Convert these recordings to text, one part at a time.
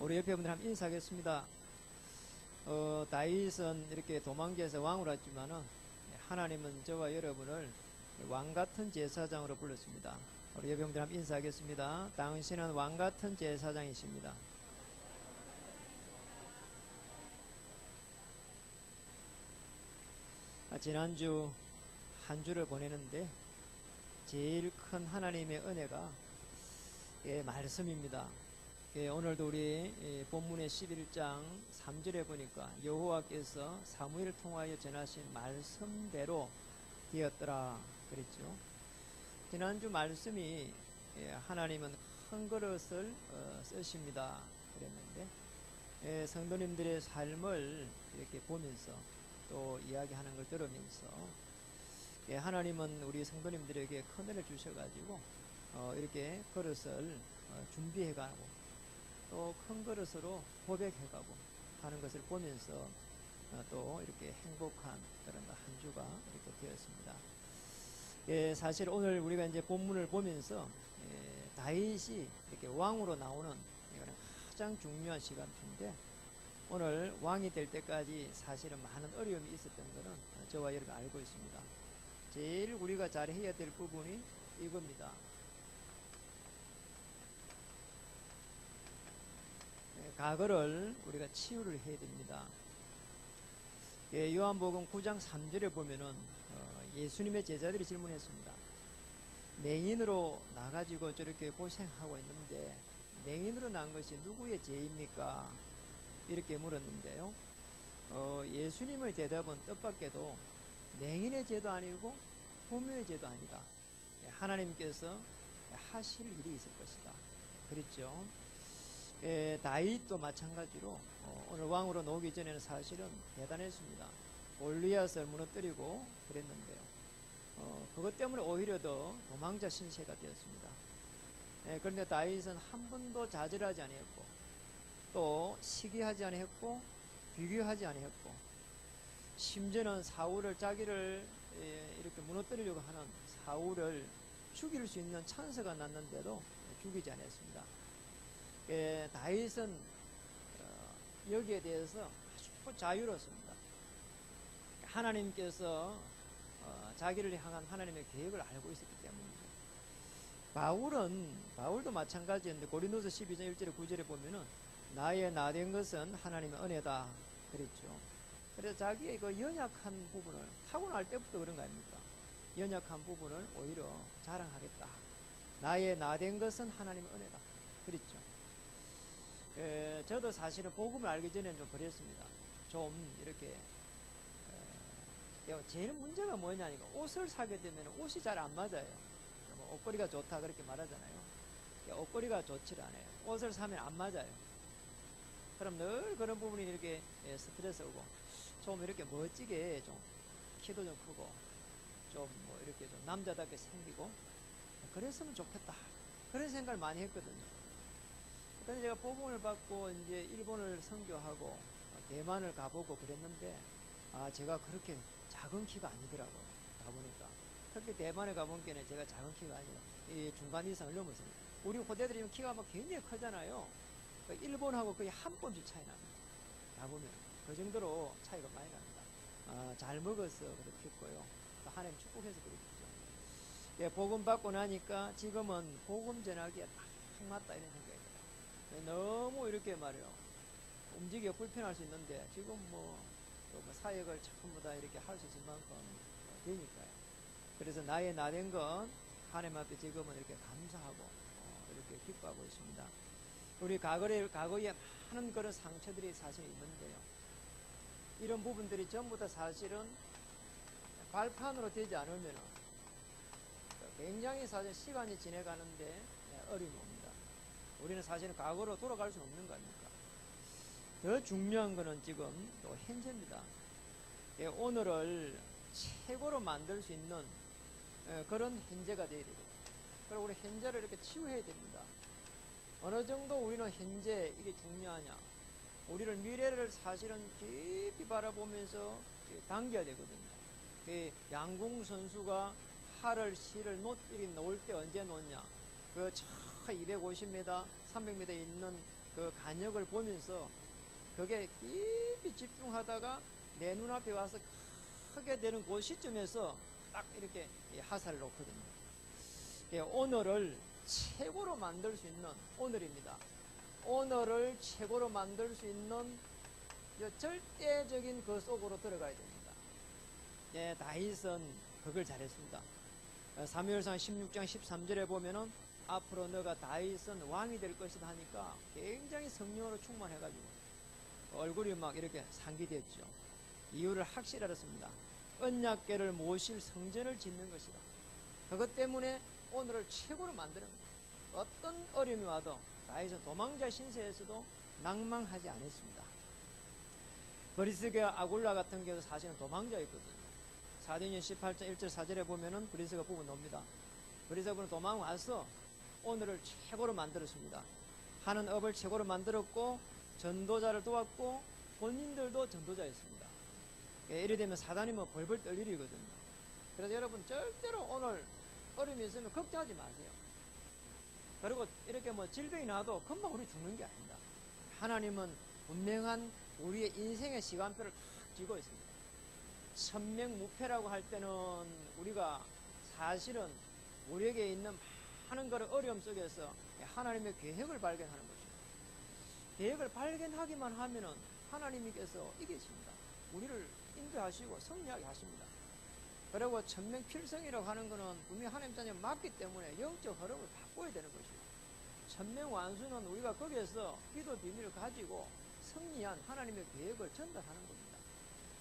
우리 옆에 분들 한번 인사하겠습니다. 다윗은 이렇게 도망개에서 왕으로 왔지만은 하나님은 저와 여러분을 왕같은 제사장으로 불렀습니다. 우리 옆에 분들 한번 인사하겠습니다. 당신은 왕같은 제사장이십니다. 지난주 한 주를 보내는데 제일 큰 하나님의 은혜가 말씀입니다. 오늘도 우리 본문의 11장 3절에 보니까 여호와께서 사무엘을 통하여 전하신 말씀대로 되었더라 그랬죠. 지난주 말씀이 하나님은 큰 그릇을 쓰십니다 그랬는데, 성도님들의 삶을 이렇게 보면서 또 이야기하는 걸 들으면서 하나님은 우리 성도님들에게 큰 은혜를 주셔가지고 이렇게 그릇을 준비해가고 또 큰 그릇으로 고백해가고 하는 것을 보면서 또 이렇게 행복한 그런 한 주가 이렇게 되었습니다. 사실 오늘 우리가 이제 본문을 보면서 다윗이 이렇게 왕으로 나오는 이거는 가장 중요한 시간인데, 오늘 왕이 될 때까지 사실은 많은 어려움이 있었던 것은 저와 여러분 알고 있습니다. 제일 우리가 잘해야 될 부분이 이겁니다. 과거를 우리가 치유를 해야 됩니다. 요한복음 9장 3절에 보면은 예수님의 제자들이 질문했습니다. 맹인으로 나가지고 저렇게 고생하고 있는데 맹인으로 난 것이 누구의 죄입니까? 이렇게 물었는데요. 예수님의 대답은 뜻밖에도 맹인의 죄도 아니고 부모의 죄도 아니다. 하나님께서 하실 일이 있을 것이다. 그랬죠. 다윗도 마찬가지로 오늘 왕으로 나오기 전에는 사실은 대단했습니다. 골리앗을 무너뜨리고 그랬는데요. 그것 때문에 오히려 더 도망자 신세가 되었습니다. 그런데 다윗은 한 번도 좌절하지 아니했고 또 시기하지 아니했고 비교하지 아니했고, 심지어는 사울을 자기를 이렇게 무너뜨리려고 하는 사울을 죽일 수 있는 찬스가 났는데도 죽이지 않았습니다. 다윗은 여기에 대해서 아주 자유로웠습니다. 하나님께서 자기를 향한 하나님의 계획을 알고 있었기 때문이죠. 바울도 마찬가지였는데 고린도서 12장 1절에 9절에 보면은 나의 나된 것은 하나님의 은혜다 그랬죠. 그래서 자기의 그 연약한 부분을 타고날 때부터 그런 거 아닙니까? 연약한 부분을 오히려 자랑하겠다. 나의 나된 것은 하나님의 은혜다 그랬죠. 저도 사실은 복음을 알기 전에는 좀 그랬습니다. 좀 이렇게 제일 문제가 뭐냐니까 옷을 사게 되면 옷이 잘 안 맞아요. 옷걸이가 좋다 그렇게 말하잖아요. 옷걸이가 좋지 않아요. 옷을 사면 안 맞아요. 그럼 늘 그런 부분이 이렇게 스트레스 오고, 좀 이렇게 멋지게 좀 키도 좀 크고 좀 뭐 이렇게 좀 남자답게 생기고 그랬으면 좋겠다 그런 생각을 많이 했거든요. 그래서 제가 복음을 받고 이제 일본을 선교하고 대만을 가보고 그랬는데 제가 그렇게 작은 키가 아니더라고요. 가보니까 특히 대만에 가본 게는 제가 작은 키가 아니라 이 중간 이상을 넘었습니다. 우리 호대들이 키가 막 굉장히 크잖아요. 일본하고 거의 한 뼘씩 차이 납니다. 가보면 그 정도로 차이가 많이 납니다. 잘 먹어서 그렇겠고요. 또 하나님 축복해서 그렇겠죠. 복음 받고 나니까 지금은 복음 전하기에 딱 맞다 이런 생각이 들어요. 너무 이렇게 말이요, 움직이기가 불편할 수 있는데 지금 뭐 사역을 전부 다 이렇게 할 수 있을 만큼 되니까요. 그래서 나의 나된 건 하나님 앞에 지금은 이렇게 감사하고 이렇게 기뻐하고 있습니다. 우리 과거에 많은 그런 상처들이 사실 있는데요. 이런 부분들이 전부 다 사실은 발판으로 되지 않으면 굉장히 사실 시간이 지내가는데 어려움이 옵니다. 우리는 사실은 과거로 돌아갈 수는 없는 거 아닙니까? 더 중요한 거는 지금 또 현재입니다. 오늘을 최고로 만들 수 있는 그런 현재가 되어야 되고, 그리고 우리 현재를 이렇게 치유해야 됩니다. 어느 정도 우리는 현재 이게 중요하냐? 우리는 미래를 사실은 깊이 바라보면서 당겨야 되거든요. 양궁 선수가 팔을 실을 놓을 때 언제 놓냐? 그 저 250m, 300m 있는 그 간역을 보면서 그게 깊이 집중하다가 내 눈앞에 와서 크게 되는 그 시점에서 딱 이렇게 하사를 놓거든요. 오늘을 최고로 만들 수 있는 오늘입니다. 오늘을 최고로 만들 수 있는 절대적인 그 속으로 들어가야 됩니다. 다윗은 그걸 잘했습니다. 사무엘상 16장 13절에 보면은 앞으로 너가 다윗은 왕이 될 것이다 하니까 굉장히 성령으로 충만해가지고 얼굴이 막 이렇게 상기됐죠. 이유를 확실히 알았습니다. 언약궤를 모실 성전을 짓는 것이다. 그것 때문에 오늘을 최고로 만드는 거예요. 어떤 어려움이 와도 다윗은 도망자 신세에서도 낭망하지 않았습니다. 브리스가 아굴라 같은 경우 사실은 도망자였거든요. 사도행전 18장 1절 4절에 보면은 브리스가 부부 놉니다. 브리스가 도망와서 오늘을 최고로 만들었습니다. 하는 업을 최고로 만들었고 전도자를 도왔고 본인들도 전도자였습니다. 이래 되면 사단이 벌벌 떨 일이거든요. 그래서 여러분 절대로 오늘 어려움이 있으면 걱정하지 마세요. 그리고 이렇게 질병이 나도 금방 우리 죽는 게 아닙니다. 하나님은 분명한 우리의 인생의 시간표를 딱 쥐고 있습니다. 천명무패라고 할 때는 우리가 사실은 우리에게 있는 많은 그런 어려움 속에서 하나님의 계획을 발견하는 것입니다. 계획을 발견하기만 하면은 하나님께서 이기십니다. 우리를 인도하시고 승리하게 하십니다. 그리고 천명필성이라고 하는 것은 분명히 하나님 자녀에 맞기 때문에 영적 흐름을 바꿔야 되는 것입니다. 천명완수는 우리가 거기에서 기도 비밀을 가지고 승리한 하나님의 계획을 전달하는 겁니다.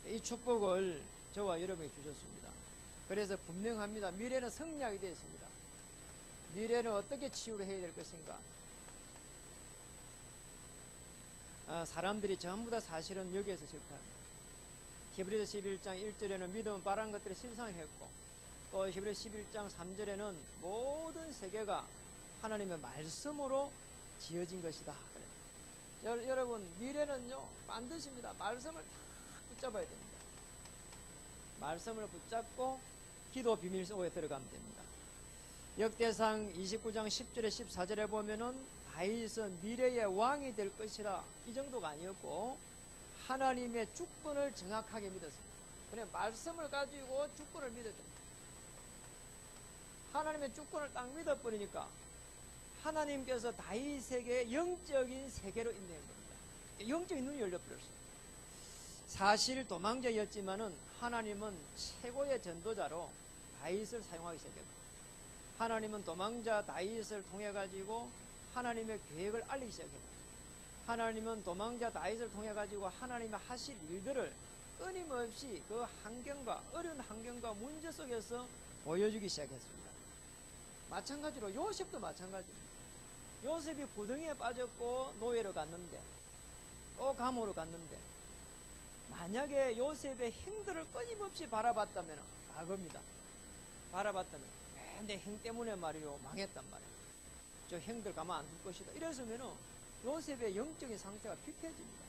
이 축복을 저와 여러분이 주셨습니다. 그래서 분명합니다. 미래는 승리하게 되어 있습니다. 미래는 어떻게 치유를 해야 될 것인가? 사람들이 전부 다 사실은 여기에서 실패합니다. 히브리서 11장 1절에는 믿음은 바라는 것들이 실상했고 또 히브리서 11장 3절에는 모든 세계가 하나님의 말씀으로 지어진 것이다. 여러분 미래는요 반드시입니다. 말씀을 다 붙잡아야 됩니다. 말씀을 붙잡고 기도 비밀 속에 들어가면 됩니다. 역대상 29장 10절에 14절에 보면은 다윗은 미래의 왕이 될 것이라 이 정도가 아니었고 하나님의 주권을 정확하게 믿었습니다. 그냥 말씀을 가지고 주권을 믿었습니다. 하나님의 주권을 딱 믿어버리니까 하나님께서 다윗에게 영적인 세계로 인도한 겁니다. 영적인 눈이 열려버렸어요. 사실 도망자였지만은 하나님은 최고의 전도자로 다윗을 사용하기 시작했습니다. 하나님은 도망자 다윗을 통해 가지고 하나님의 계획을 알리기 시작했습니다. 하나님은 도망자 다윗을 통해 가지고 하나님의 하실 일들을 끊임없이 그 환경과 어려운 환경과 문제 속에서 보여주기 시작했습니다. 마찬가지로 요셉도 마찬가지입니다. 요셉이 구덩이에 빠졌고 노예로 갔는데 또 감옥으로 갔는데 만약에 요셉의 행들을 끊임없이 바라봤다면 악업입니다. 바라봤다면 내 행 때문에 말이요 망했단 말이에요. 저 행들 가만 안 둘 것이다. 이랬으면 요셉의 영적인 상태가 피폐해집니다.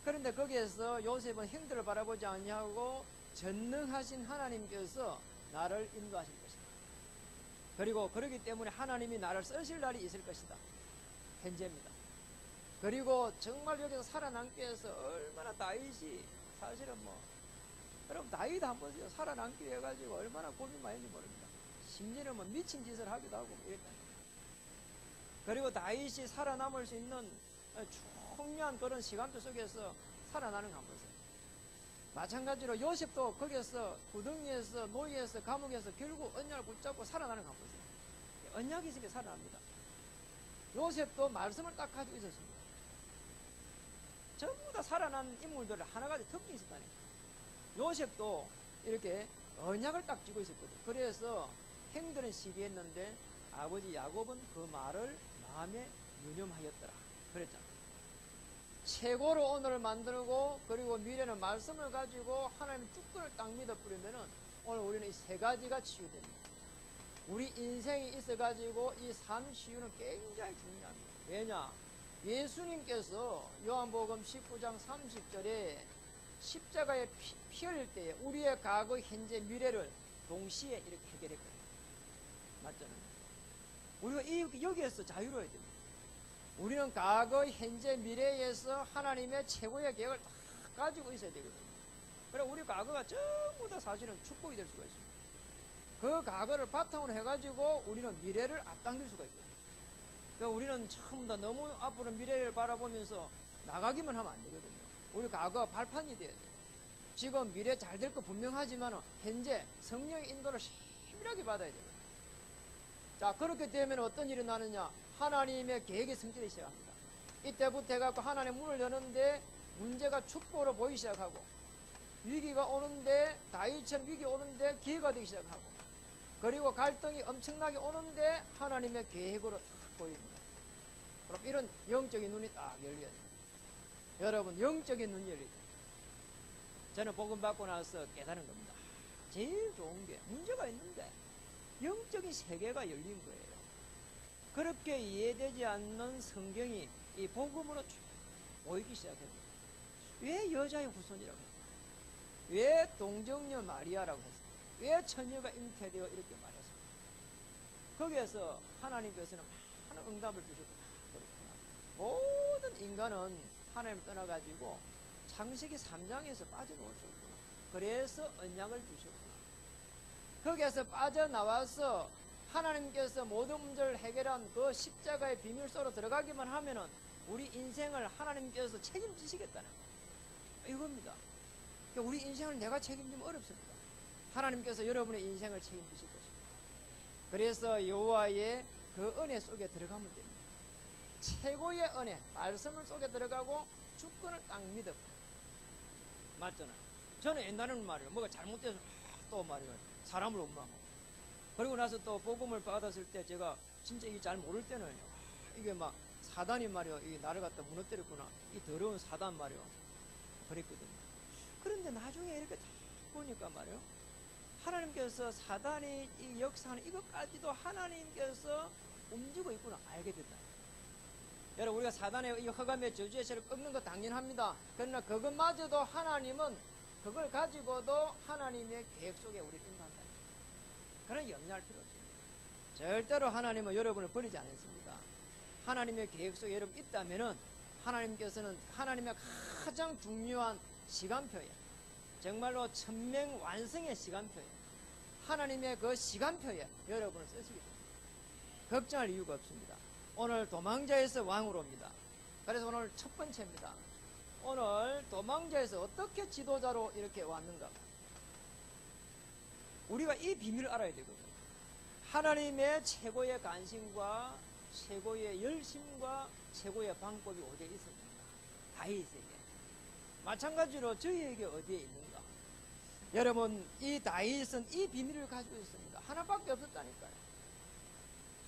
그런데 거기에서 요셉은 행들을 바라보지 아니하고 전능하신 하나님께서 나를 인도하실 것이다. 그리고 그러기 때문에 하나님이 나를 쓰실 날이 있을 것이다. 현재입니다. 그리고 정말 여기서 살아남기 위해서 얼마나 다윗이 사실은 여러분 다윗 한 번 살아남기 위해 가지고 얼마나 고민 많이 했는지 모릅니다. 심지어는 미친 짓을 하기도 하고 이랬다. 그리고 다윗이 살아남을 수 있는 총명한 그런 시간표 속에서 살아나는 거 한번 보세요. 마찬가지로 요셉도 거기에서 구덩이에서 노예에서 감옥에서 결국 언약을 붙잡고 살아나는 거 한번 보세요. 언약이 있으니까 살아납니다. 요셉도 말씀을 딱 가지고 있었습니다. 전부 다 살아난 인물들 하나가지 특징이 있었다니까. 요셉도 이렇게 언약을 딱 쥐고 있었거든요. 그래서 행들은 시기했는데 아버지 야곱은 그 말을 마음에 유념하였더라. 그랬잖아. 최고로 오늘을 만들고 그리고 미래는 말씀을 가지고 하나님의 주권을 딱 믿어버리면은 오늘 우리는 이 세 가지가 치유됩니다. 우리 인생이 있어가지고 이 삶 치유는 굉장히 중요합니다. 왜냐? 예수님께서 요한복음 19장 30절에 십자가에 피 흘릴 때에 우리의 과거, 현재, 미래를 동시에 이렇게 해결했거든요. 맞잖아요. 우리가 여기에서 자유로워야 됩니다. 우리는 과거, 현재, 미래에서 하나님의 최고의 계획을 다 가지고 있어야 되거든요. 그래 우리 과거가 전부 다 사실은 축복이 될 수가 있습니다. 그 과거를 바탕으로 해가지고 우리는 미래를 앞당길 수가 있거든요. 그러니까 우리는 전부 다 너무 앞으로 미래를 바라보면서 나가기만 하면 안 되거든요. 우리 과거 발판이 돼야 돼요. 지금 미래 잘 될 거 분명하지만 현재 성령의 인도를 세밀하게 받아야 돼요. 자, 그렇게 되면 어떤 일이 나느냐? 하나님의 계획이 성취되기 시작합니다. 이때부터 해갖고 하나님의 문을 여는데 문제가 축복으로 보이기 시작하고, 위기가 오는데, 다윗처럼 위기 오는데 기회가 되기 시작하고, 그리고 갈등이 엄청나게 오는데 하나님의 계획으로 딱 보입니다. 그럼 이런 영적인 눈이 딱 열려야 돼요. 여러분, 영적인 눈이 열리죠. 저는 복음 받고 나서 깨달은 겁니다. 제일 좋은 게 문제가 있는데 영적인 세계가 열린 거예요. 그렇게 이해되지 않는 성경이 이 복음으로 쭉 보이기 시작했어요. 왜 여자의 후손이라고 했어요? 왜 동정녀 마리아라고 했어요? 왜 처녀가 잉태되어 이렇게 말했어요? 거기에서 하나님께서는 많은 응답을 주셨구나. 모든 인간은 하나님을 떠나가지고 창세기 3장에서 빠져나올 수 없구나. 그래서 언약을 주셨구나. 거기에서 빠져나와서 하나님께서 모든 문제를 해결한 그 십자가의 비밀 속으로 들어가기만 하면은 우리 인생을 하나님께서 책임지시겠다는 이겁니다. 그러니까 우리 인생을 내가 책임지면 어렵습니다. 하나님께서 여러분의 인생을 책임지실 것입니다. 그래서 여호와의 그 은혜 속에 들어가면 됩니다. 최고의 은혜, 말씀을 속에 들어가고 주권을 딱 믿어. 맞잖아요. 저는 옛날에는 말이에요. 뭐가 잘못돼서 또 말이에요. 사람을 원망하고. 그리고 나서 또 복음을 받았을 때 제가 진짜 이게 잘 모를 때는 이게 막 사단이 말이요. 이게 나를 갖다 무너뜨렸구나. 이 더러운 사단 말이요. 그랬거든요. 그런데 나중에 이렇게 딱 보니까 말이요. 하나님께서 사단이 이 역사하는 이것까지도 하나님께서 움직이고 있구나. 알게 됐다. 여러분, 우리가 사단의 이 허감의 저주의 세를 꺾는 거 당연합니다. 그러나 그것마저도 하나님은 그걸 가지고도 하나님의 계획 속에 우리를 인도한다. 그런 염려할 필요 없습니다. 절대로 하나님은 여러분을 버리지 않습니다. 하나님의 계획 속에 여러분 있다면은 하나님께서는 하나님의 가장 중요한 시간표에, 정말로 천명 완성의 시간표에, 하나님의 그 시간표에 여러분을 쓰시기 때문에 걱정할 이유가 없습니다. 오늘 도망자에서 왕으로 옵니다. 그래서 오늘 첫 번째입니다. 오늘 도망자에서 어떻게 지도자로 이렇게 왔는가? 우리가 이 비밀을 알아야 되거든요. 하나님의 최고의 관심과 최고의 열심과 최고의 방법이 어디에 있습니까? 다윗에게. 마찬가지로 저희에게 어디에 있는가? 여러분, 이 다윗은 이 비밀을 가지고 있습니다. 하나밖에 없었다니까요.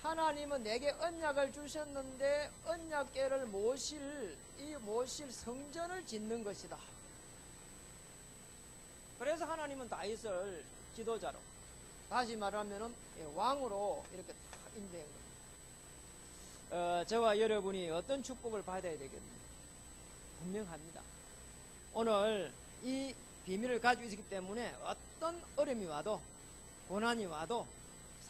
하나님은 내게 언약을 주셨는데 언약궤를 모실 성전을 짓는 것이다. 그래서 하나님은 다윗을 지도자로, 다시 말하면은 왕으로 이렇게 다 인도한 겁니다. 저와 여러분이 어떤 축복을 받아야 되겠는가? 분명합니다. 오늘 이 비밀을 가지고 있기 때문에 어떤 어려움이 와도, 고난이 와도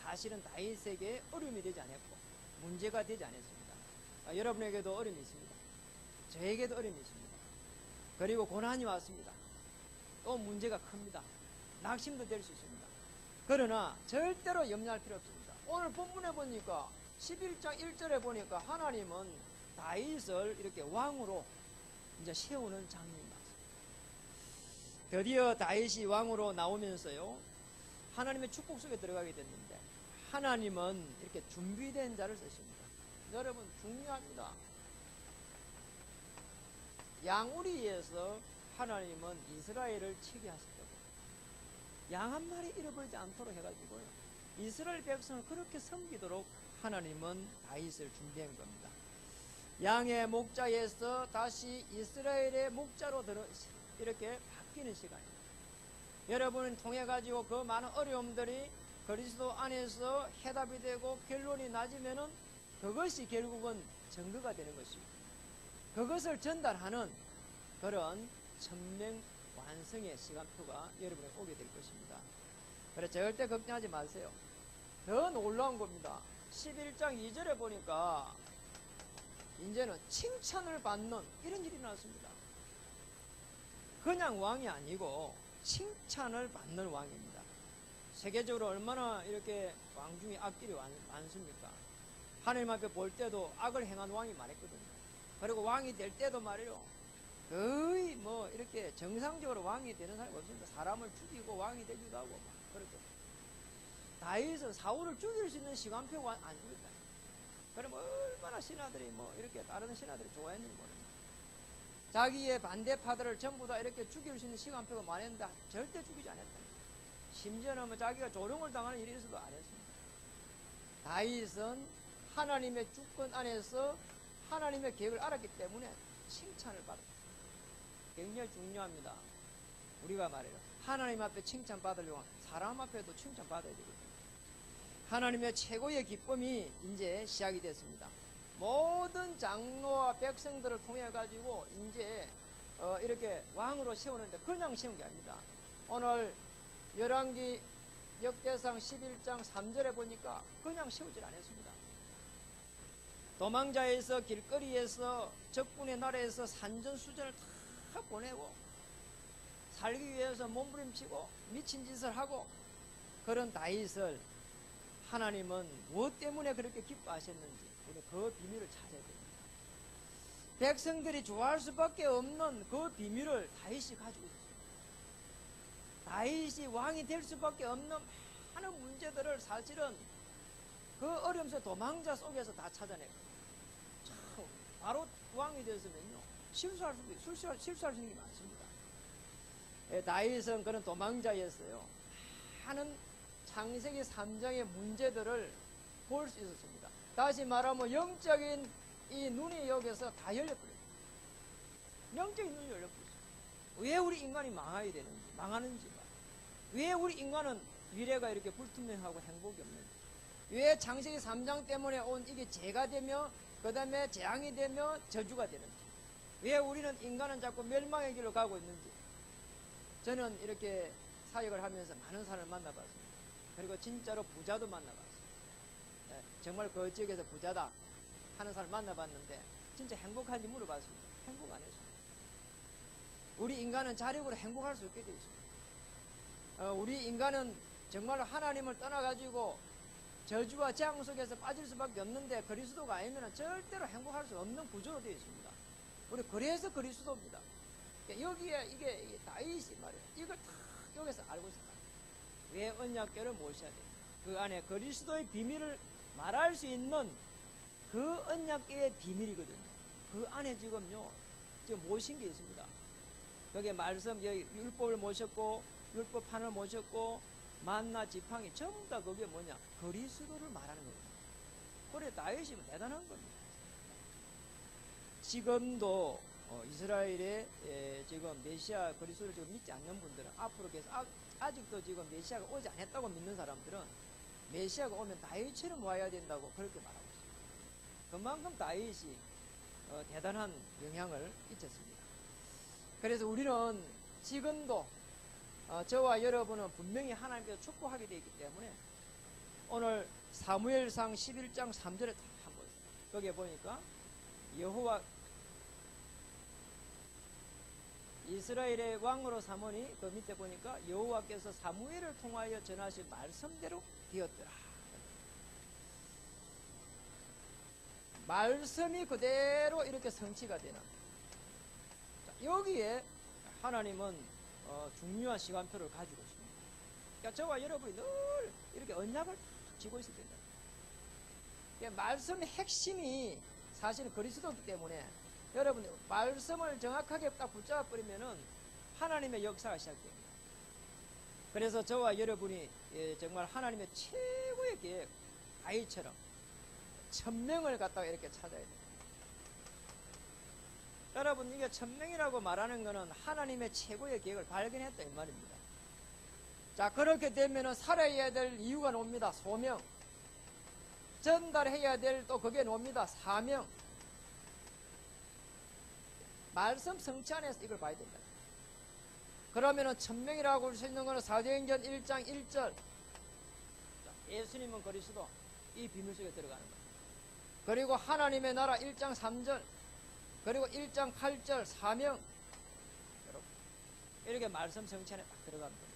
사실은 다윗에게 어려움이 되지 않았고 문제가 되지 않았습니다. 여러분에게도 어려움이 있습니다. 저에게도 어려움이 있습니다. 그리고 고난이 왔습니다. 또 문제가 큽니다. 낙심도 될 수 있습니다. 그러나 절대로 염려할 필요 없습니다. 오늘 본문에 보니까 11장 1절에 보니까 하나님은 다윗을 이렇게 왕으로 이제 세우는 장면이 나왔습니다. 드디어 다윗이 왕으로 나오면서요, 하나님의 축복 속에 들어가게 됐는데 하나님은 이렇게 준비된 자를 쓰십니다. 여러분, 중요합니다. 양우리에서 하나님은 이스라엘을 치게 하실 거예요. 양 한 마리 잃어버리지 않도록 해가지고요, 이스라엘 백성을 그렇게 섬기도록 하나님은 다윗을 준비한 겁니다. 양의 목자에서 다시 이스라엘의 목자로 이렇게 바뀌는 시간입니다. 여러분을 통해 가지고 그 많은 어려움들이 그리스도 안에서 해답이 되고 결론이 나지면은 그것이 결국은 증거가 되는 것입니다. 그것을 전달하는 그런 천명 완성의 시간표가 여러분에게 오게 될 것입니다. 그래서 절대 걱정하지 마세요. 더 놀라운 겁니다. 11장 2절에 보니까 이제는 칭찬을 받는 이런 일이 나왔습니다. 그냥 왕이 아니고 칭찬을 받는 왕입니다. 세계적으로 얼마나 이렇게 왕 중에 악길이 많습니까? 하나님 앞에 볼 때도 악을 행한 왕이 많았거든요. 그리고 왕이 될 때도 말이요, 거의 뭐 이렇게 정상적으로 왕이 되는 사람이 없습니다. 사람을 죽이고 왕이 되기도 하고 막 그렇게. 다윗은 사울을 죽일 수 있는 시간표가 안 죽였다. 그럼 얼마나 신하들이 뭐 이렇게 다른 신하들이 좋아했는지 모릅니다. 자기의 반대파들을 전부 다 이렇게 죽일 수 있는 시간표가 많았는데 절대 죽이지 않았다. 심지어는 뭐 자기가 조롱을 당하는 일이 있어도 안 했습니다. 다윗은 하나님의 주권 안에서 하나님의 계획을 알았기 때문에 칭찬을 받았다. 굉장히 중요합니다. 우리가 말해요, 하나님 앞에 칭찬받으려면 사람 앞에도 칭찬받아야 되거든요. 하나님의 최고의 기쁨이 이제 시작이 됐습니다. 모든 장로와 백성들을 통해 가지고 이제 이렇게 왕으로 세우는데 그냥 세운 게 아닙니다. 오늘 열왕기 역대상 11장 3절에 보니까 그냥 세우질 않았습니다. 도망자에서 길거리에서 적군의 나라에서 산전수전을 다 보내고 살기 위해서 몸부림치고 미친 짓을 하고 그런 다윗을 하나님은 무엇 때문에 그렇게 기뻐하셨는지 우리 그 비밀을 찾아야 됩니다. 백성들이 좋아할 수밖에 없는 그 비밀을 다윗이 가지고 있었습니다. 다윗이 왕이 될 수밖에 없는 많은 문제들을 사실은 그 어려움 속에 도망자 속에서 다 찾아내고 참 바로 왕이 되었으면요 실수할 수 있는 게 많습니다. 다윗은 그런 도망자였어요. 많은 창세기 3장의 문제들을 볼 수 있었습니다. 다시 말하면 영적인 이 눈이 여기서 다 열려버렸어요. 영적인 눈이 열려버렸어요. 왜 우리 인간이 망하는지, 왜 우리 인간은 미래가 이렇게 불투명하고 행복이 없는지, 왜 창세기 3장 때문에 온 이게 죄가 되며 그 다음에 재앙이 되며 저주가 되는지, 왜 우리는 인간은 자꾸 멸망의 길로 가고 있는지. 저는 이렇게 사역을 하면서 많은 사람을 만나봤습니다. 그리고 진짜로 부자도 만나봤어요. 정말 그 지역에서 부자다 하는 사람을 만나봤는데 진짜 행복한지 물어봤습니다. 행복 안 했습니다. 우리 인간은 자력으로 행복할 수 있게 되어 있습니다. 우리 인간은 정말 하나님을 떠나가지고 저주와 재앙 속에서 빠질 수밖에 없는데 그리스도가 아니면 절대로 행복할 수 없는 구조로 되어 있습니다. 우리 그래서 그리스도입니다. 여기에 이게 다윗이 말이에요. 이걸 다 여기서 알고 있습니다. 왜 언약궤를 모셔야 돼요? 그 안에 그리스도의 비밀을 말할 수 있는 그 언약궤의 비밀이거든요. 그 안에 지금 모신 게 있습니다. 여기 말씀, 여기 율법을 모셨고 율법판을 모셨고 만나 지팡이 전부 다 그게 뭐냐? 그리스도를 말하는 겁니다. 그래 다윗이 대단한 겁니다. 지금도 이스라엘에 지금 메시아 그리스도를 지금 믿지 않는 분들은 앞으로 계속 아직도 지금 메시아가 오지 않았다고 믿는 사람들은 메시아가 오면 다윗처럼 와야 된다고 그렇게 말하고 있습니다. 그만큼 다윗이 대단한 영향을 끼쳤습니다. 그래서 우리는 지금도 저와 여러분은 분명히 하나님께서 축복하게 되어 있기 때문에 오늘 사무엘상 11장 3절에 다 한번 거기에 보니까 여호와 이스라엘의 왕으로 삼으니 그 밑에 보니까 여호와께서 사무엘을 통하여 전하신 말씀대로 되었더라. 말씀이 그대로 이렇게 성취가 되는. 자, 여기에 하나님은 중요한 시간표를 가지고 있습니다. 그러니까 저와 여러분이 늘 이렇게 언약을 쥐고 있어야 된다. 그러니까 말씀의 핵심이 사실은 그리스도이기 때문에 여러분 말씀을 정확하게 딱 붙잡아 버리면은 하나님의 역사가 시작됩니다. 그래서 저와 여러분이 정말 하나님의 최고의 계획 다윗처럼 1000명을 갖다가 이렇게 찾아야 돼요. 여러분 이게 1000명이라고 말하는 것은 하나님의 최고의 계획을 발견했다 이 말입니다. 자 그렇게 되면은 살아야 될 이유가 나옵니다. 소명. 전달해야 될 또 그게 나옵니다. 사명. 말씀 성취 안에서 이걸 봐야 된다. 그러면은 1000명이라고 할 수 있는 것은 사도행전 1장 1절 예수님은 그리스도 이 비밀 속에 들어가는 거예요. 그리고 하나님의 나라 1장 3절, 그리고 1장 8절 사명, 이렇게 말씀 성찬에 딱 들어갑니다.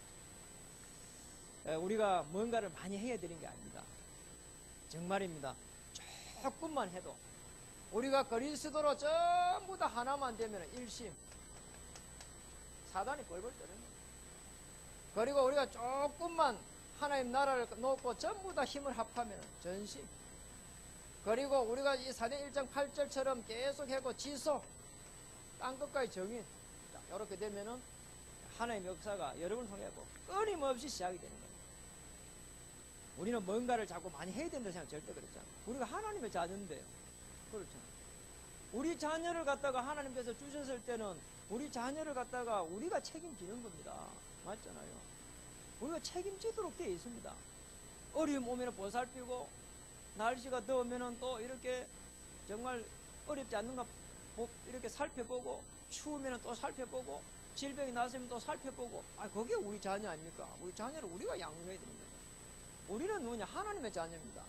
우리가 뭔가를 많이 해야 되는 게 아닙니다. 정말입니다. 조금만 해도 우리가 그리스도로 전부 다 하나만 되면 일심, 사단이 벌벌 떠릅니다. 그리고 우리가 조금만 하나님 나라를 놓고 전부 다 힘을 합하면 전심, 그리고 우리가 이 사도행 1장 8절처럼 계속하고 지속, 땅끝까지 정인, 이렇게 되면은 하나님의 역사가 여러분을 통해 끊임없이 시작이 되는 거예요. 우리는 뭔가를 자꾸 많이 해야 된다고 생각 절대 그렇지 않아요. 우리가 하나님의 자녀인데요. 그렇잖아요. 우리 자녀를 갖다가 하나님께서 주셨을 때는 우리 자녀를 갖다가 우리가 책임지는 겁니다. 맞잖아요. 우리가 책임지도록 되어 있습니다. 어려움 오면 보살피고, 날씨가 더우면 또 이렇게 정말 어렵지 않는가 이렇게 살펴보고, 추우면 또 살펴보고, 질병이 났으면 또 살펴보고, 그게 우리 자녀 아닙니까? 우리 자녀를 우리가 양육해야 되는 거예요. 우리는 누구냐? 하나님의 자녀입니다.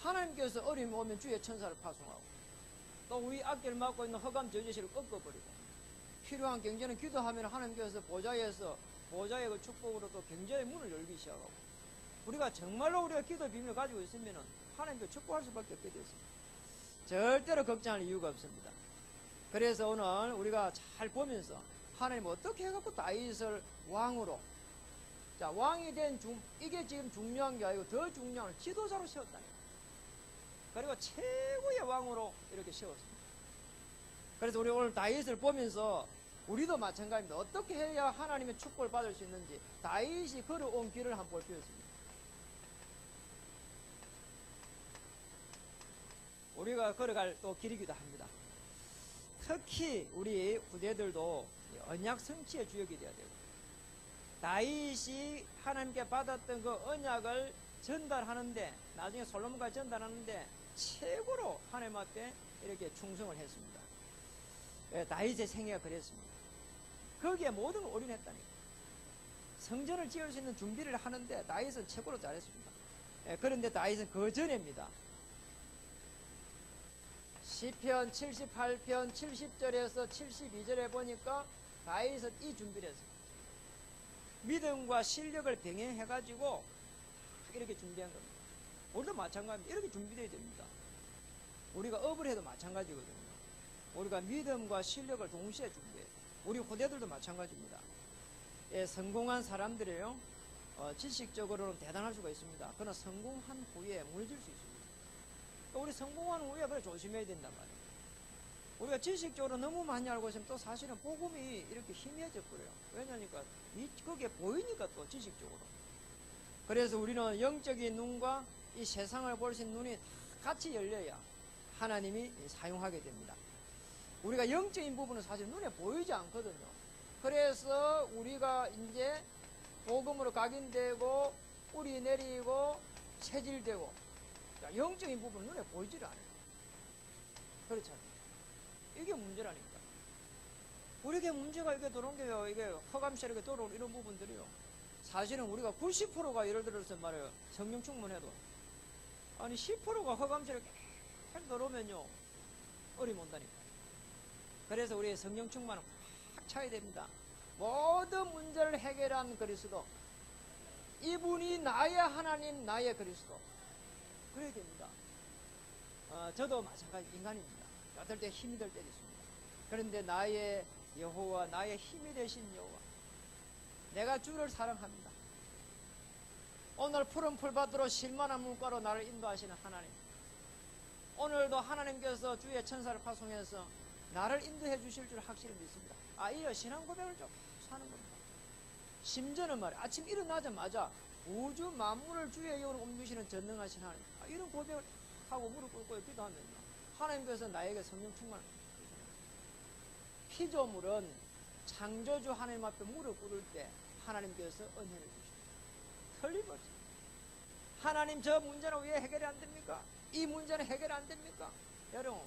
하나님께서 어려움이 오면 주의 천사를 파송하고, 또 우리 악기를 맡고 있는 허감 저주시를 꺾어버리고, 필요한 경제는 기도하면 하나님께서 보좌의 그 축복으로 또 경제의 문을 열기 시작하고, 우리가 정말로 우리가 기도 비밀을 가지고 있으면 하나님께 축복할 수밖에 없게 되어 있습니다. 절대로 걱정할 이유가 없습니다. 그래서 오늘 우리가 잘 보면서 하나님 어떻게 해갖고 다윗을 왕으로, 자, 왕이 된 이게 지금 중요한 게 아니고 더 중요한 지도자로 세웠다니까. 그리고 최고의 왕으로 이렇게 세웠습니다. 그래서 우리 오늘 다윗을 보면서 우리도 마찬가지입니다. 어떻게 해야 하나님의 축복을 받을 수 있는지 다윗이 걸어온 길을 한번 볼 필요가 있습니다. 우리가 걸어갈 또 길이기도 합니다. 특히 우리 후대들도 언약 성취의 주역이 되어야 되고, 다윗이 하나님께 받았던 그 언약을 전달하는데, 나중에 솔로몬까지 전달하는데 최고로 하나님 앞에 이렇게 충성을 했습니다. 다윗의 생애가 그랬습니다. 거기에 모든 걸 올인했다니까. 성전을 지을 수 있는 준비를 하는데 다윗은 최고로 잘했습니다. 그런데 다윗은 그 전에입니다. 시편 78편 70절에서 72절에 보니까 다윗은 이 준비를 했습니다. 믿음과 실력을 병행해가지고 이렇게 준비한 겁니다. 우리도 마찬가지입니다. 이렇게 준비되어야 됩니다. 우리가 업을 해도 마찬가지거든요. 우리가 믿음과 실력을 동시에 준비해요. 우리 후대들도 마찬가지입니다. 성공한 사람들이요, 지식적으로는 대단할 수가 있습니다. 그러나 성공한 후에 무너질 수 있습니다. 우리 성공한 후에 그래 조심해야 된단 말이에요. 우리가 지식적으로 너무 많이 알고 있으면 또 사실은 복음이 이렇게 희미해져 버려요. 왜냐니까 그게 보이니까 또 지식적으로. 그래서 우리는 영적인 눈과 이 세상을 볼 수 있는 눈이 같이 열려야 하나님이 사용하게 됩니다. 우리가 영적인 부분은 사실 눈에 보이지 않거든요. 그래서 우리가 이제 복음으로 각인되고 뿌리 내리고 체질되고, 영적인 부분은 눈에 보이질 않아요. 그렇잖아요. 이게 문제라니까. 우리에게 문제가 이렇게 들어온 게요, 이게 허감시 이렇게 들어온 이런 부분들이요, 사실은 우리가 90%가 예를 들어서 말이에요, 성령 충만해도 10%가 허감시 이렇게 계속 들어오면요 어려움 온다니까. 그래서 우리의 성령 충만은 확 차야 됩니다. 모든 문제를 해결한 그리스도, 이분이 나의 하나님, 나의 그리스도, 그래야 됩니다. 저도 마찬가지 인간입니다. 어떨 때 힘이 들 때도 있습니다. 그런데 나의 여호와, 나의 힘이 되신 여호와, 내가 주를 사랑합니다. 오늘 푸른 풀밭으로 실만한 물가로 나를 인도하시는 하나님, 오늘도 하나님께서 주의 천사를 파송해서 나를 인도해 주실 줄 확실히 믿습니다. 이런 신앙 고백을 좀 사는 겁니다. 심지어는 말이야, 아침 일어나자마자 우주 만물을 주의 영으로 옮기시는 전능하신 하나님, 이런 고백을 하고 무릎 꿇고 기도하면요, 하나님께서 나에게 성령 충만을 주시는, 피조물은 창조주 하나님 앞에 무릎 꿇을 때 하나님께서 은혜를 주십니다. 틀림없이. 하나님, 저 문제는 왜 해결이 안 됩니까? 이 문제는 해결 안 됩니까? 여러분,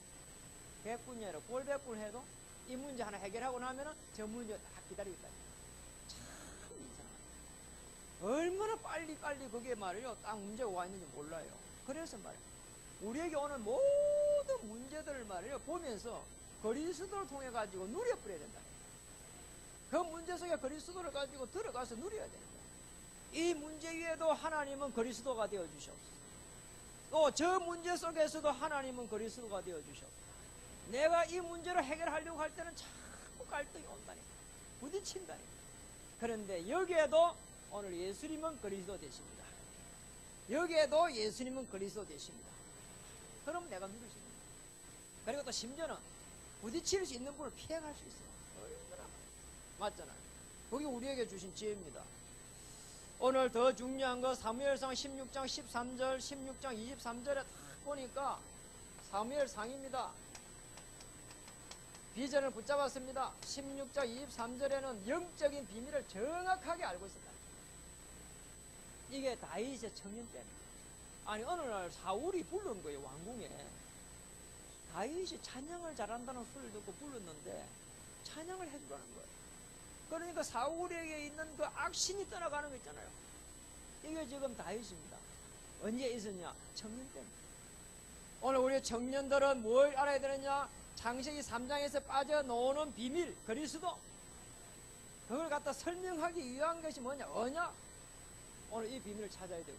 백분야로 골백분 해도 이 문제 하나 해결하고 나면은 저 문제 딱 기다리고 있다. 참 이상하다. 얼마나 빨리 그게 말이요, 딱 문제가 와 있는지 몰라요. 그래서 말이에요, 우리에게 오는 모든 문제들을 말이에요 보면서 그리스도를 통해 가지고 누려버려야 된다. 그 문제 속에 그리스도를 가지고 들어가서 누려야 된다. 이 문제 위에도 하나님은 그리스도가 되어 주셨어. 또 저 문제 속에서도 하나님은 그리스도가 되어 주셨어. 내가 이 문제를 해결하려고 할 때는 자꾸 갈등이 온다니까. 부딪힌다니까. 그런데 여기에도 오늘 예수님은 그리스도 되십니다. 여기에도 예수님은 그리스도 되십니다. 그럼 내가 누릴 수 있는 거예요. 그리고 또 심지어는 부딪힐 수 있는 분을 피해갈 수 있어요. 얼마나 맞잖아요. 그게 우리에게 주신 지혜입니다. 오늘 더 중요한 거 사무엘상 16장 13절 16장 23절에 딱 보니까 사무엘상입니다. 비전을 붙잡았습니다. 16장 23절에는 영적인 비밀을 정확하게 알고 있었다. 이게 다윗의 청년 때입니다. 아니 어느 날 사울이 부른 거예요. 왕궁에 다윗이 찬양을 잘한다는 소리를 듣고 불렀는데 찬양을 해주라는 거예요. 그러니까 사울에게 있는 그 악신이 떠나가는 거 있잖아요. 이게 지금 다윗입니다. 언제 있었냐? 청년 때입니다. 오늘 우리 청년들은 뭘 알아야 되느냐? 창세기 3장에서 빠져나오는 비밀, 그리스도. 그걸 갖다 설명하기 위한 것이 뭐냐? 언약. 오늘 이 비밀을 찾아야 되고.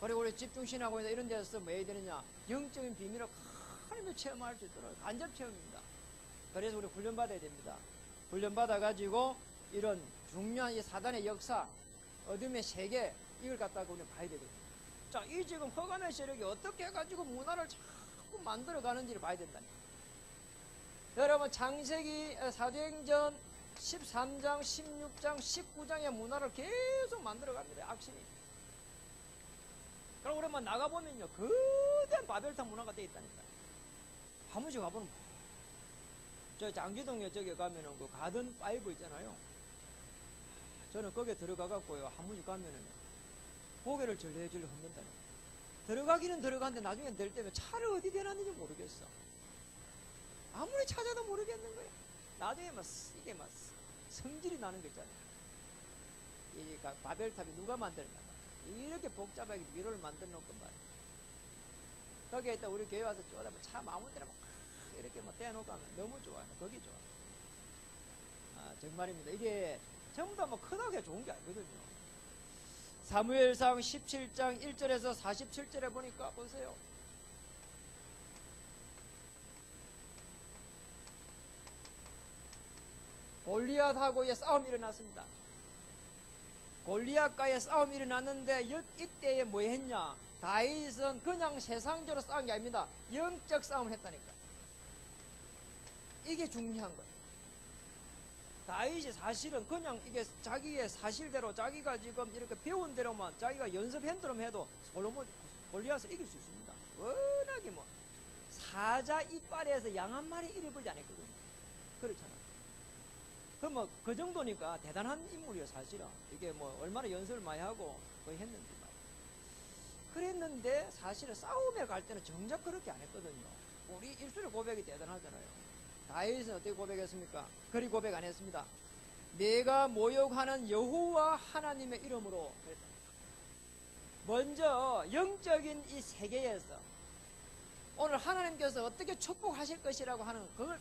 그리고 우리 집중신학원이나 이런 데서 뭐 해야 되느냐? 영적인 비밀을 하나님을 체험할 수 있도록 간접 체험입니다. 그래서 우리 훈련받아야 됩니다. 훈련받아가지고 이런 중요한 이 사단의 역사, 어둠의 세계, 이걸 갖다가 우리는 봐야 되거든요. 자, 이 지금 허감의 세력이 어떻게 해가지고 문화를 자꾸 만들어가는지를 봐야 된다니까. 여러분, 창세기 사도행전 13장, 16장, 19장의 문화를 계속 만들어갑니다. 악신이. 그럼 우리만 나가보면요, 거대한 바벨탑 문화가 되어 있다니까. 한무지 가보면 저 장지동에 저기 가면은 그 가든 파이브 있잖아요. 저는 거기에 들어가갖고요, 한무지 가면은 고개를 절레절레 흔든다니까. 들어가기는 들어가는데 나중에 될 때면 차를 어디 대놨는지 모르겠어. 아무리 찾아도 모르겠는 거야. 나중에 막 이게 막 성질이 나는 거 있잖아요. 이 바벨탑이 누가 만들었나 봐. 이렇게 복잡하게 위로를 만들어 놓고 말이야. 거기에 있다 우리 교회 와서 쪼다보면 차 아무 데나 막 이렇게 막 떼어놓고 하면 너무 좋아요. 거기 좋아. 아, 정말입니다. 이게 전부 다 뭐 크다고 좋은 게 아니거든요. 사무엘상 17장 1절에서 47절에 보니까 보세요. 골리앗하고의 싸움이 일어났습니다. 골리앗과의 싸움이 일어났는데 이때에 뭐 했냐? 다윗은 그냥 세상적으로 싸운 게 아닙니다. 영적 싸움을 했다니까. 이게 중요한 거예요. 다윗이 사실은 그냥 이게 자기의 사실대로 자기가 지금 이렇게 배운 대로만 자기가 연습한 대로만 해도 솔로몬 골리앗을 이길 수 있습니다. 워낙에 뭐 사자 이빨에서 양 한 마리 잃어버리지 않았거든요. 그렇잖아요. 그럼 뭐 그 정도니까 대단한 인물이에요. 사실은 이게 뭐 얼마나 연습을 많이 하고 거의 했는지 말이에요. 그랬는데 사실은 싸움에 갈 때는 정작 그렇게 안 했거든요. 우리 일술의 고백이 대단하잖아요. 다윗은 어떻게 고백했습니까? 그리 고백 안 했습니다. 내가 모욕하는 여호와 하나님의 이름으로 그랬다. 먼저 영적인 이 세계에서 오늘 하나님께서 어떻게 축복하실 것이라고 하는 그걸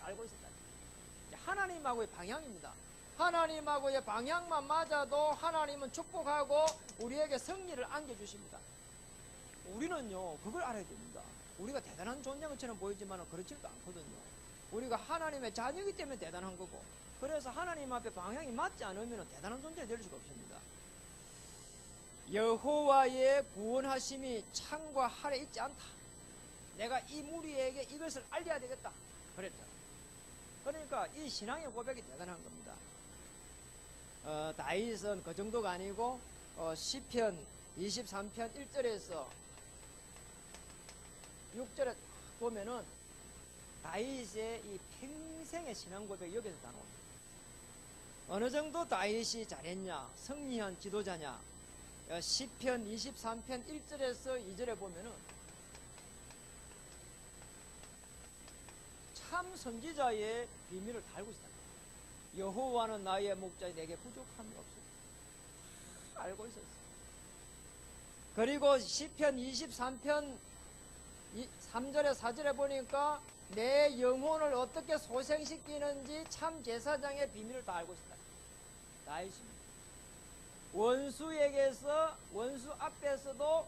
알고 있었다. 하나님하고의 방향입니다. 하나님하고의 방향만 맞아도 하나님은 축복하고 우리에게 승리를 안겨주십니다. 우리는요 그걸 알아야 됩니다. 우리가 대단한 존재인 것처럼 보이지만 그렇지도 않거든요. 우리가 하나님의 자녀이기 때문에 대단한 거고, 그래서 하나님 앞에 방향이 맞지 않으면 대단한 존재가 될 수가 없습니다. 여호와의 구원하심이 창과 하래 있지 않다. 내가 이 무리에게 이것을 알려야 되겠다 그랬죠. 그러니까 이 신앙의 고백이 대단한 겁니다. 다윗은 그 정도가 아니고 시편 23편 1절에서 6절에 보면은 다윗의 이 평생의 신앙 고백이 여기서 다 나옵니다. 어느 정도 다윗이 잘했냐, 승리한 지도자냐. 시편 23편 1절에서 2절에 보면은 참 선지자의 비밀을 다 알고 있다. 여호와는 나의 목자이 내게 부족함이 없어. 알고 있었어. 그리고 시편 23편 3절에 4절에 보니까 내 영혼을 어떻게 소생시키는지 참 제사장의 비밀을 다 알고 있다. 다 있습니다. 원수에게서 원수 앞에서도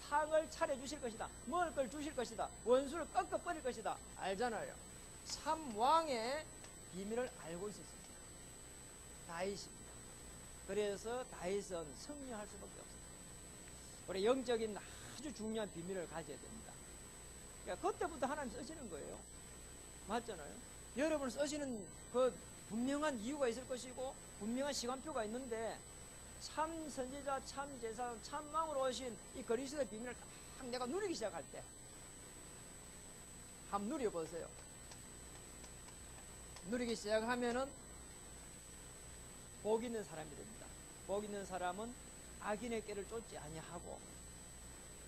상을 차려주실 것이다. 먹을 걸 주실 것이다. 원수를 꺾어버릴 것이다. 알잖아요. 참 왕의 비밀을 알고 있었습니다. 다윗입니다. 그래서 다윗은 승리할 수밖에 없습니다. 우리 영적인 아주 중요한 비밀을 가져야 됩니다. 그러니까 그때부터 하나님 쓰시는 거예요. 맞잖아요. 여러분을 쓰시는 그 분명한 이유가 있을 것이고 분명한 시간표가 있는데 참 선지자, 참 제사장, 참 왕으로 오신 이 그리스도의 비밀을 딱 내가 누리기 시작할 때 한번 누려보세요. 누리기 시작하면은 복 있는 사람이 됩니다. 복 있는 사람은 악인의 꾀를 쫓지 아니하고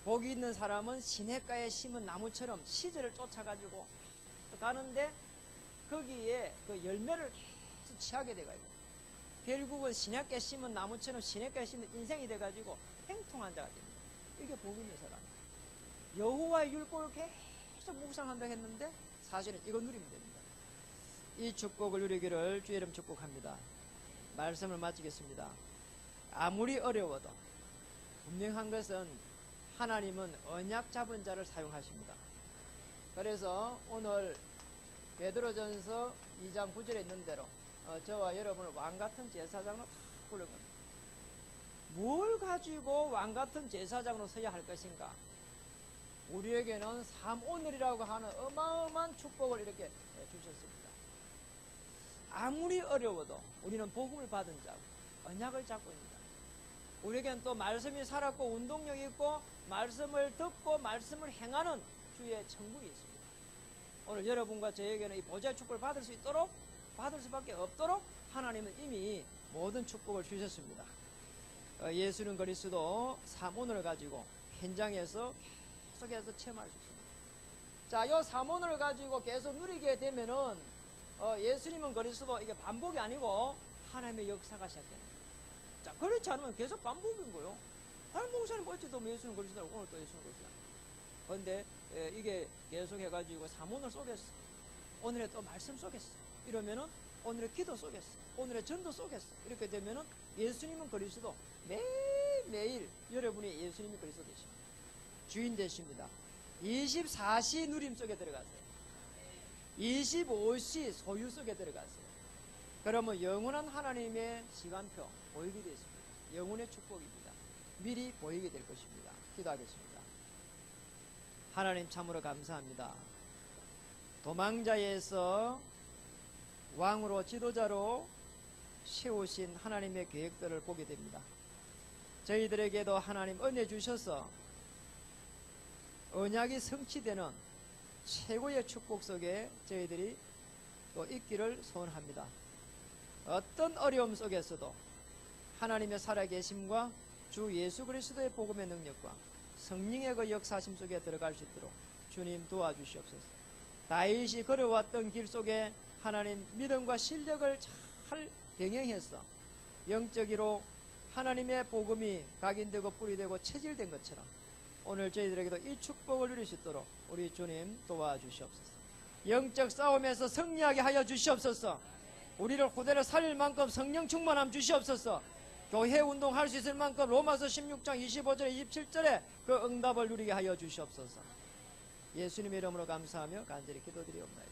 복 있는 사람은 시냇가에 심은 나무처럼 시절을 쫓아가지고 가는데 거기에 그 열매를 계속 취하게 돼가지고 결국은 시냇가에 심은 나무처럼 시냇가에 심은 인생이 돼가지고 행통한 자가 됩니다. 이게 복 있는 사람. 여호와의 율법을 계속 묵상한다 했는데 사실은 이거 누리면 됩니다. 이 축복을 누리기를 주의 이름 축복합니다. 말씀을 마치겠습니다. 아무리 어려워도 분명한 것은 하나님은 언약 잡은 자를 사용하십니다. 그래서 오늘 베드로전서 2장 9절에 있는 대로 저와 여러분을 왕같은 제사장으로 부른 겁니다. 뭘 가지고 왕같은 제사장으로 서야 할 것인가? 우리에게는 삼오늘이라고 하는 어마어마한 축복을 이렇게 주셨습니다. 아무리 어려워도 우리는 복음을 받은 자고 언약을 잡고 있습니다. 우리에게는 또 말씀이 살았고 운동력이 있고 말씀을 듣고 말씀을 행하는 주의 천국이 있습니다. 오늘 여러분과 저에게는 이 보좌의 축복을 받을 수 있도록 받을 수밖에 없도록 하나님은 이미 모든 축복을 주셨습니다. 예수는 그리스도 삼오늘을 가지고 현장에서 계속해서 체험할 수 있습니다. 자, 이 삼오늘을 가지고 계속 누리게 되면은 예수님은 그리스도 이게 반복이 아니고 하나님의 역사가 시작됩니다. 자, 그렇지 않으면 계속 반복인 거예요. 다른 목사님 어찌도 예수는 그리스도라고 오늘 또 예수는 그리스도. 그런데 이게 계속 해가지고 삼오늘 속에서 오늘의 또 말씀 속에서 이러면은 오늘의 기도 속에서 오늘의 전도 속에서 이렇게 되면은 예수님은 그리스도 매일매일 여러분이 예수님이 그리스도 되십니다. 주인 되십니다. 24시 누림 속에 들어가세요. 25시 소유 속에 들어가세요. 그러면 영원한 하나님의 시간표 보이게 되십니다. 영혼의 축복입니다. 미리 보이게 될 것입니다. 기도하겠습니다. 하나님 참으로 감사합니다. 도망자에서 왕으로 지도자로 세우신 하나님의 계획들을 보게 됩니다. 저희들에게도 하나님 은혜 주셔서 언약이 성취되는 최고의 축복 속에 저희들이 또 있기를 소원합니다. 어떤 어려움 속에서도 하나님의 살아계심과 주 예수 그리스도의 복음의 능력과 성령의 그 역사심 속에 들어갈 수 있도록 주님 도와주시옵소서. 다윗이 걸어왔던 길 속에 하나님 믿음과 실력을 잘 병행해서 영적으로 하나님의 복음이 각인되고 뿌리되고 체질된 것처럼 오늘 저희들에게도 이 축복을 누릴 수 있도록 우리 주님 도와주시옵소서. 영적 싸움에서 승리하게 하여 주시옵소서. 우리를 후대를 살릴 만큼 성령 충만함 주시옵소서. 교회 운동할 수 있을 만큼 로마서 16장 25절에 27절에 그 응답을 누리게 하여 주시옵소서. 예수님의 이름으로 감사하며 간절히 기도드리옵나이다.